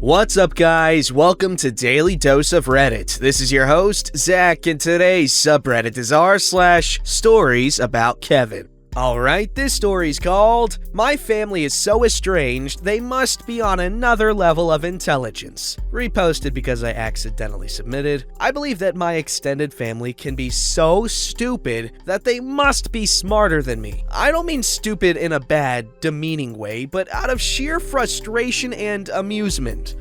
What's up, guys? Welcome to Daily Dose of Reddit. This is your host, Zach, and today's subreddit is r/StoriesAboutKevin. Alright, this story's called, "My family is so estranged, they must be on another level of intelligence." Reposted because I accidentally submitted. I believe that my extended family can be so stupid that they must be smarter than me. I don't mean stupid in a bad, demeaning way, but out of sheer frustration and amusement.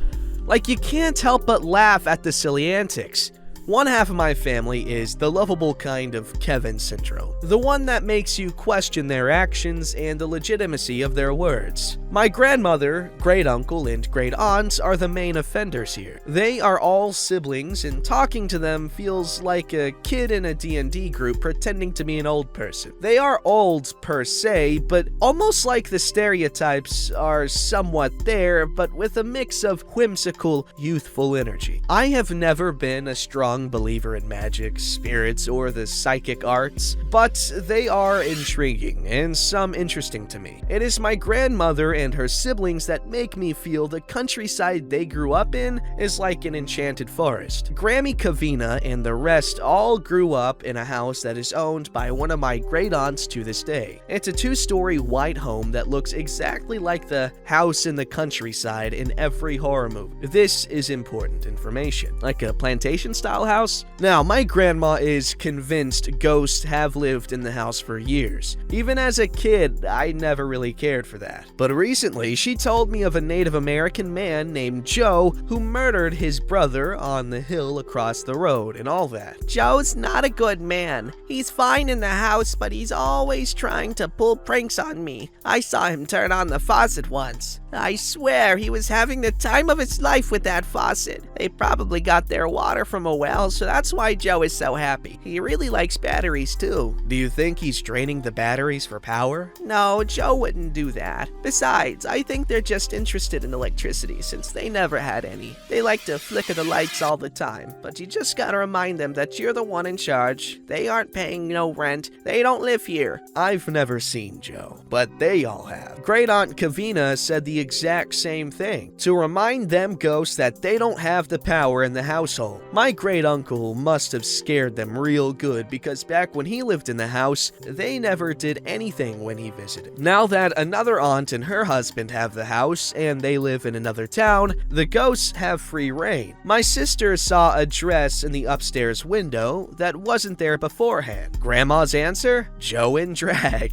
Like, you can't help but laugh at the silly antics. One half of my family is the lovable kind of Kevin syndrome, the one that makes you question their actions and the legitimacy of their words. My grandmother, great uncle, and great aunts are the main offenders here. They are all siblings, and talking to them feels like a kid in a D&D group pretending to be an old person. They are old per se, but almost like the stereotypes are somewhat there, but with a mix of whimsical, youthful energy. I have never been a strong believer in magic, spirits, or the psychic arts, but they are intriguing and some interesting to me. It is my grandmother and her siblings that make me feel the countryside they grew up in is like an enchanted forest. Grammy Kavina and the rest all grew up in a house that is owned by one of my great aunts to this day. It's a 2-story white home that looks exactly like the house in the countryside in every horror movie. This is important information. Like a plantation style house? Now, my grandma is convinced ghosts have lived in the house for years. Even as a kid, I never really cared for that. But recently, she told me of a Native American man named Joe who murdered his brother on the hill across the road and all that. Joe's not a good man. He's fine in the house, but he's always trying to pull pranks on me. I saw him turn on the faucet once. I swear he was having the time of his life with that faucet. They probably got their water from a well, so that's why Joe is so happy. He really likes batteries too. Do you think he's draining the batteries for power? No, Joe wouldn't do that. Besides, I think they're just interested in electricity since they never had any. They like to flicker the lights all the time, but you just gotta remind them that you're the one in charge. They aren't paying no rent. They don't live here. I've never seen Joe, but they all have. Great Aunt Kavina said the exact same thing, to remind them ghosts that they don't have the power in the household. My great uncle must have scared them real good because back when he lived in the house, they never did anything when he visited. Now that another aunt and her husband have the house and they live in another town, the ghosts have free reign. My sister saw a dress in the upstairs window that wasn't there beforehand. Grandma's answer? Joe in drag.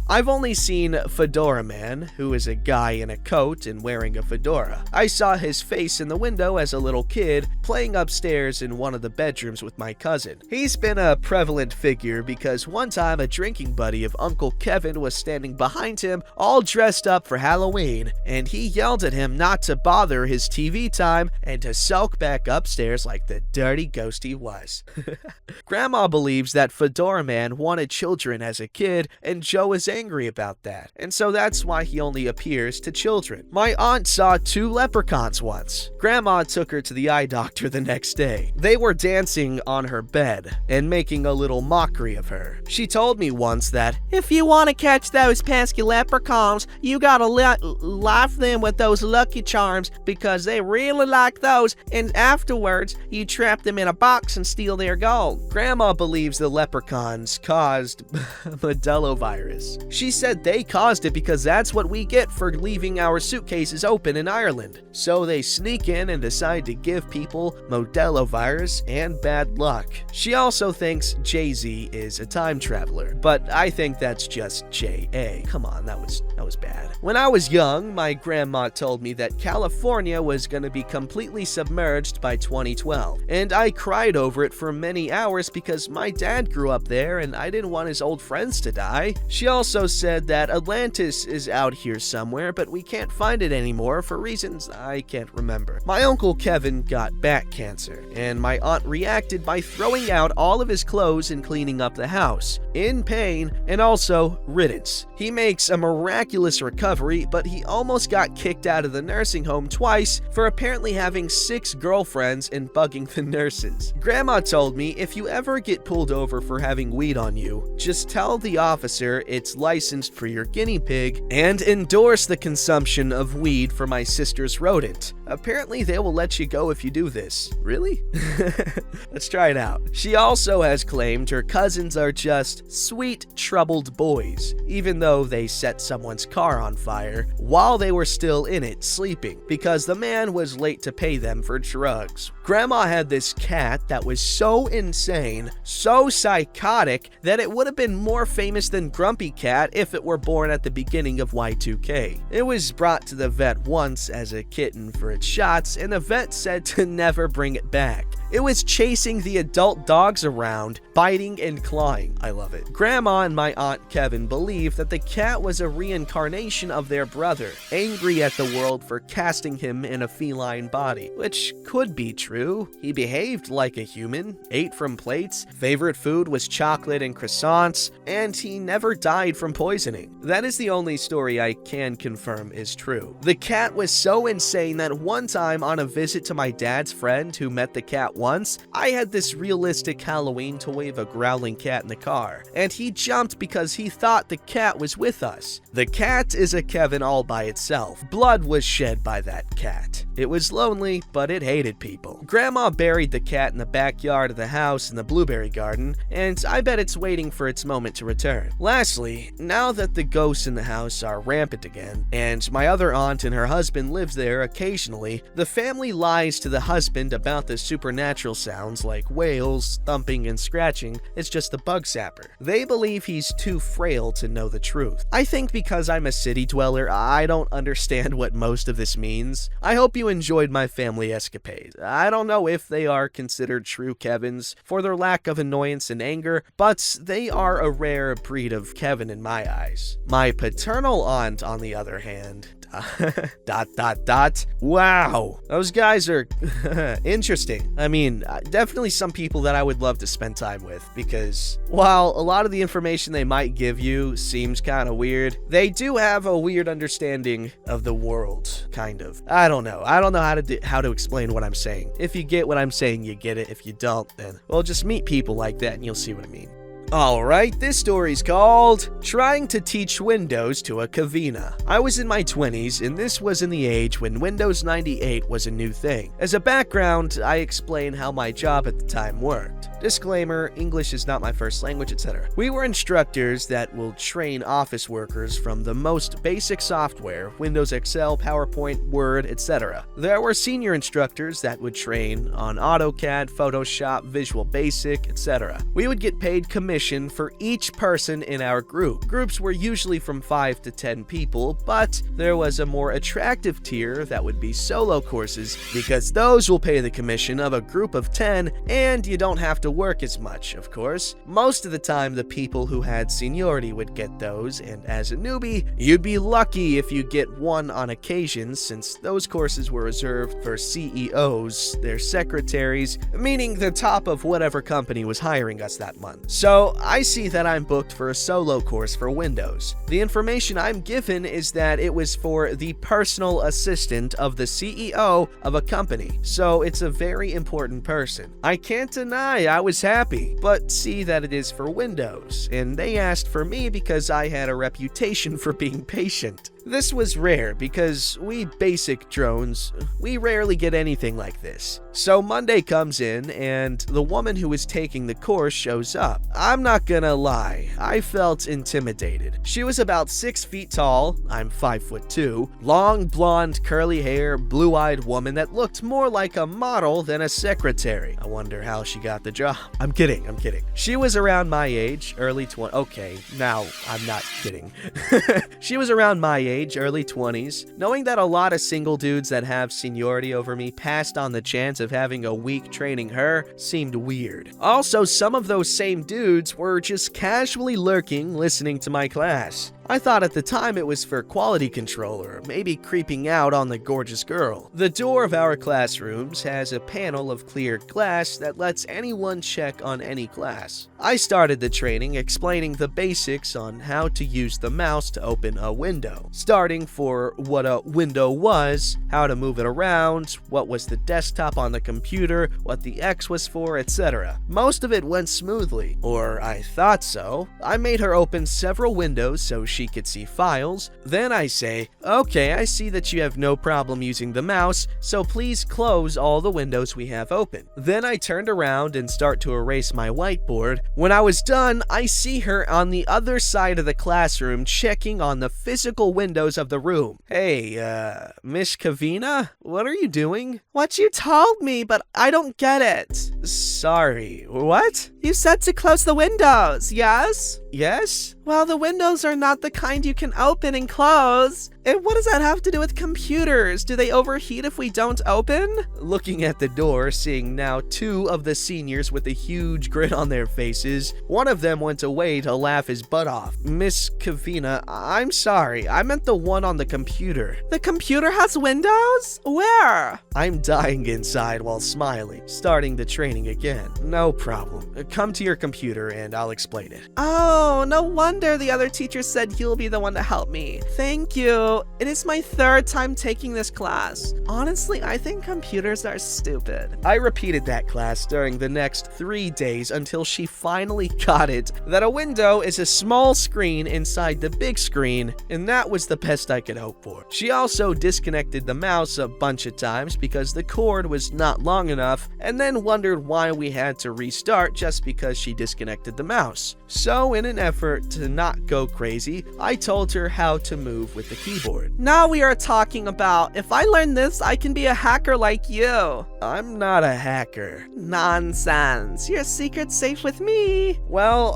I've only seen Fedora Man, who is a guy in a coat and wearing a fedora. I saw his face in the window as a little kid playing upstairs in one of the bedrooms with my cousin. He's been a prevalent figure because one time a drinking buddy of Uncle Kevin was standing behind him all dressed up for Halloween, and he yelled at him not to bother his TV time and to sulk back upstairs like the dirty ghost he was. Grandma believes that Fedora Man wanted children as a kid, and Joe is angry about that, and so that's why he only appears to children. My aunt saw 2 leprechauns once. Grandma took her to the eye doctor the next day. They were dancing on her bed and making a little mockery of her. She told me once that, "If you want to catch those pesky leprechauns, you gotta laugh them with those Lucky Charms because they really like those, and afterwards, you trap them in a box and steal their gold." Grandma believes the leprechauns caused Modellovirus. She said they caused it because that's what we get for leaving our suitcases open in Ireland. So they sneak in and decide to give people Modellovirus and bad luck. She also thinks Jay-Z is a time traveler, but I think that's just J.A. Come on, that was bad. When I was young, my grandma told me that California was going to be completely submerged by 2012, and I cried over it for many hours because my dad grew up there and I didn't want his old friends to die. She also said that Atlantis is out here somewhere, but we can't find it anymore for reasons I can't remember. My Uncle Kevin got bad back cancer, and my aunt reacted by throwing out all of his clothes and cleaning up the house, in pain and also riddance. He makes a miraculous recovery, but he almost got kicked out of the nursing home twice for apparently having 6 girlfriends and bugging the nurses. Grandma told me if you ever get pulled over for having weed on you, just tell the officer it's licensed for your guinea pig and endorse the consumption of weed for my sister's rodent. Apparently they will let you go if you do this. Really? Let's try it out. She also has claimed her cousins are just sweet, troubled boys, even though they set someone's car on fire while they were still in it sleeping because the man was late to pay them for drugs. Grandma had this cat that was so insane, so psychotic, that it would have been more famous than Grumpy Cat if it were born at the beginning of Y2K. It was brought to the vet once as a kitten for its shots, and the vet said to never bring it back. It was chasing the adult dogs around, biting and clawing. I love it. Grandma and my Aunt Kevin believe that the cat was a reincarnation of their brother, angry at the world for casting him in a feline body, which could be true. He behaved like a human, ate from plates, favorite food was chocolate and croissants, and he never died from poisoning. That is the only story I can confirm is true. The cat was so insane that one time on a visit to my dad's friend who met the cat once, I had this realistic Halloween toy of a growling cat in the car, and he jumped because he thought the cat was with us. The cat is a Kevin all by itself. Blood was shed by that cat. It was lonely, but it hated people. Grandma buried the cat in the backyard of the house in the blueberry garden, and I bet it's waiting for its moment to return. Lastly, now that the ghosts in the house are rampant again, and my other aunt and her husband live there occasionally, the family lies to the husband about the supernatural sounds like whales, thumping, and scratching. It's just a bug sapper. They believe he's too frail to know the truth. I think because I'm a city dweller, I don't understand what most of this means. I hope you enjoyed my family escapades. I don't know if they are considered true Kevins for their lack of annoyance and anger, but they are a rare breed of Kevin in my eyes. My paternal aunt, on the other hand, wow, those guys are interesting. I mean, definitely some people that I would love to spend time with, because while a lot of the information they might give you seems kind of weird, they do have a weird understanding of the world, kind of. I don't know how to explain what I'm saying. If you get what I'm saying, you get it. If you don't, then, well, just meet people like that and you'll see what I mean. Alright, this story's called Trying to Teach Windows to a Kavina. I was in my 20s, and this was in the age when Windows 98 was a new thing. As a background, I explain how my job at the time worked. Disclaimer, English is not my first language, etc. We were instructors that will train office workers from the most basic software, Windows Excel, PowerPoint, Word, etc. There were senior instructors that would train on AutoCAD, Photoshop, Visual Basic, etc. We would get paid commission for each person in our group. Groups were usually from 5 to 10 people, but there was a more attractive tier that would be solo courses, because those will pay the commission of a group of 10, and you don't have to work as much, of course. Most of the time, the people who had seniority would get those, and as a newbie, you'd be lucky if you get one on occasion, since those courses were reserved for CEOs, their secretaries, meaning the top of whatever company was hiring us that month. So I see that I'm booked for a solo course for Windows. The information I'm given is that it was for the personal assistant of the CEO of a company, so it's a very important person. I can't deny I was happy, but see that it is for Windows, and they asked for me because I had a reputation for being patient. This was rare because we basic drones, we rarely get anything like this. So Monday comes in and the woman who was taking the course shows up. I'm not gonna lie, I felt intimidated. She was about 6 feet tall, I'm 5'2", long blonde curly hair, blue-eyed woman that looked more like a model than a secretary. I wonder how she got the job. I'm kidding. She was around my age, early 20s. Okay, now I'm not kidding. She was around my age, early 20s. Knowing that a lot of single dudes that have seniority over me passed on the chance of having a week training her seemed weird. Also, some of those same dudes were just casually lurking, listening to my class. I thought at the time it was for quality control or maybe creeping out on the gorgeous girl. The door of our classrooms has a panel of clear glass that lets anyone check on any class. I started the training explaining the basics on how to use the mouse to open a window, starting for what a window was, how to move it around, what was the desktop on the computer, what the X was for, etc. Most of it went smoothly, or I thought so. I made her open several windows so she could see files. Then I say, okay, I see that you have no problem using the mouse, so please close all the windows we have open. Then I turned around and start to erase my whiteboard. When I was done, I see her on the other side of the classroom checking on the physical windows of the room. Hey, Miss Kavina, what are you doing? What you told me, but I don't get it. Sorry, what? You said to close the windows, yes? Yes? Well, the windows are not the kind you can open and close. And what does that have to do with computers? Do they overheat if we don't open? Looking at the door, seeing now two of the seniors with a huge grin on their faces, one of them went away to laugh his butt off. Miss Kavina, I'm sorry, I meant the one on the computer. The computer has windows? Where? I'm dying inside while smiling, starting the training again. No problem. Come to your computer and I'll explain it. Oh, no wonder the other teacher said you'll be the one to help me. Thank you. It is my third time taking this class. Honestly, I think computers are stupid. I repeated that class during the next 3 days until she finally got it, that a window is a small screen inside the big screen, and that was the best I could hope for. She also disconnected the mouse a bunch of times because the cord was not long enough, and then wondered why we had to restart just because she disconnected the mouse. So in an effort to not go crazy, I told her how to move with the keyboard. Now we are talking about, if I learn this, I can be a hacker like you. I'm not a hacker. Nonsense. Your secret's safe with me. Well,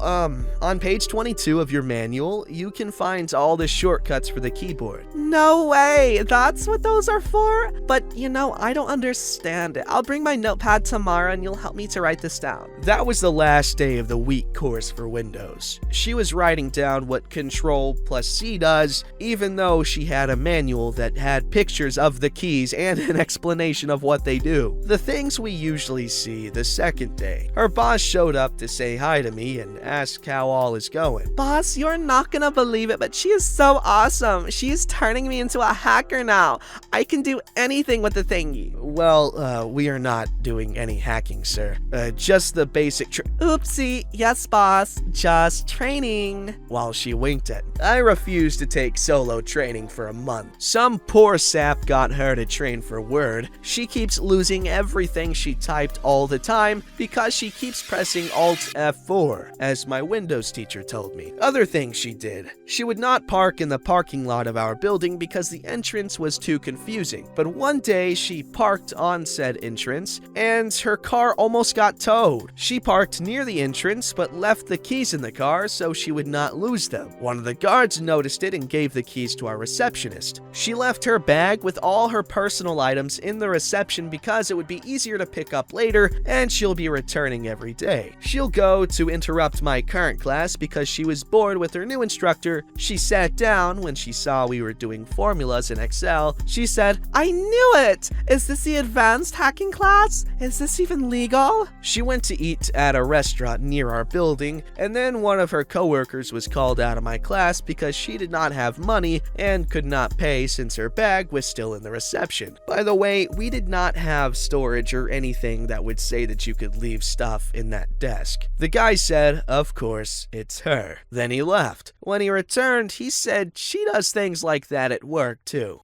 on page 22 of your manual, you can find all the shortcuts for the keyboard. No way. That's what those are for? But, I don't understand it. I'll bring my notepad tomorrow and you'll help me to write this down. That was the last day of the week course for Windows. She was writing down what Control plus C does, even though she had a manual that had pictures of the keys and an explanation of what they do. The things we usually see the second day. Her boss showed up to say hi to me and ask how all is going. Boss, you're not gonna believe it, but she is so awesome. She is turning me into a hacker now. I can do anything with the thingy. Well, we are not doing any hacking, sir. Just the basic Oopsie. Yes, boss. Just training. While she winked at me. I refused to take solo training for a month. Some poor sap got her to train for Word. She keeps losing everything she typed all the time because she keeps pressing Alt F4, as my Windows teacher told me. Other things she did. She would not park in the parking lot of our building because the entrance was too confusing. But one day she parked on said entrance and her car almost got towed. She parked near the entrance but left the keys in the car so she would not lose them. One of the guards noticed it and gave the keys to our receptionist. She left her bag with all her personal items in the reception because it would be easier to pick up later and she'll be returning every day. She'll go to interrupt my current class because she was bored with her new instructor. She sat down when she saw we were doing formulas in Excel. She said, I knew it! Is this the advanced hacking class? Is this even legal? She went to eat at a restaurant near our building, and then one of her coworkers was called out of my class because she did not have money and could not pay since her bag was still in the reception. By the way, we did not have storage or anything that would say that you could leave stuff in that desk. The guy said, of course, it's her. Then he left. When he returned, he said she does things like that at work too.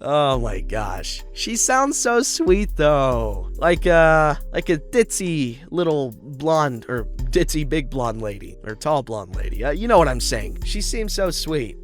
Oh my gosh. She sounds so sweet though. Like a ditzy little blonde, or ditzy big blonde lady, or tall blonde lady. You know what I'm saying. She seems so sweet.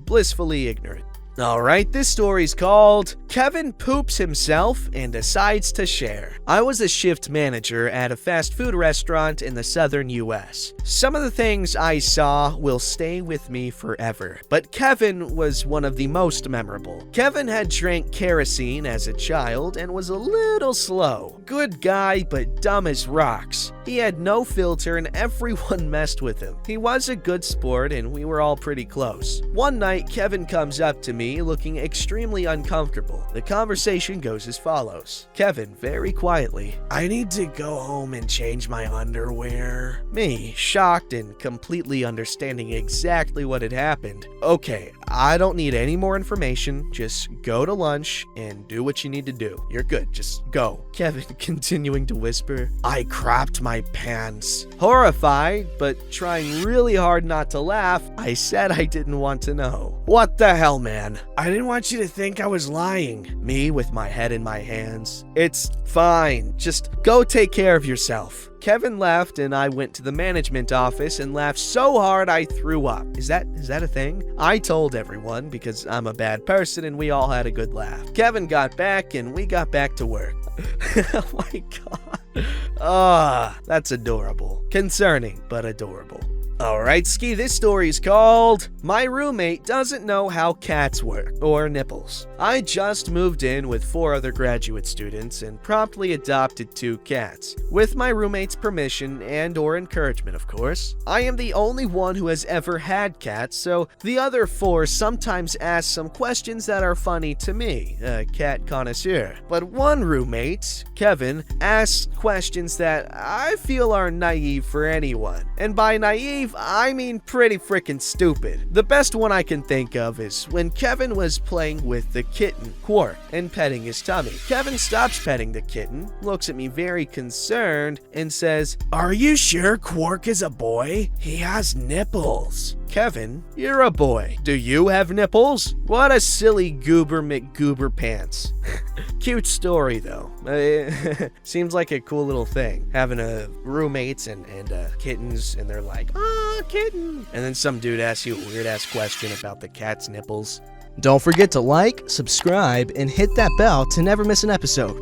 Blissfully ignorant. Alright, this story's called Kevin Poops Himself and Decides to Share. I was a shift manager at a fast food restaurant in the southern US. Some of the things I saw will stay with me forever, but Kevin was one of the most memorable. Kevin had drank kerosene as a child and was a little slow. Good guy, but dumb as rocks. He had no filter and everyone messed with him. He was a good sport and we were all pretty close. One night, Kevin comes up to me looking extremely uncomfortable. The conversation goes as follows. Kevin, very quietly, "I need to go home and change my underwear." Me, shocked and completely understanding exactly what had happened. "Okay, I don't need any more information. Just go to lunch and do what you need to do. You're good, just go." Kevin continuing to whisper, "I crapped my pants." Horrified, but trying really hard not to laugh, I said I didn't want to know. "What the hell, man? I didn't want you to think I was lying." Me with my head in my hands. "It's fine. Just go take care of yourself." Kevin left and I went to the management office and laughed so hard I threw up. Is that a thing? I told everyone because I'm a bad person and we all had a good laugh. Kevin got back and we got back to work. Oh my god. That's adorable. Concerning, but adorable. Alright, Ski, this story is called My Roommate Doesn't Know How Cats Work, or Nipples. I just moved in with 4 other graduate students and promptly adopted 2 cats. With my roommate's permission and or encouragement, of course. I am the only one who has ever had cats, so the other 4 sometimes ask some questions that are funny to me, a cat connoisseur. But one roommate, Kevin, asks questions that I feel are naive for anyone. And by naive, I mean pretty freaking stupid. The best one I can think of is when Kevin was playing with the kitten, Quark, and petting his tummy. Kevin stops petting the kitten, looks at me very concerned, and says, "Are you sure Quark is a boy? He has nipples." Kevin, you're a boy. Do you have nipples? What a silly goober McGoober pants. Cute story though. Seems like a cool little thing. Having roommates and kittens, and they're like, "Oh, kitten." And then some dude asks you a weird ass question about the cat's nipples. Don't forget to like, subscribe, and hit that bell to never miss an episode.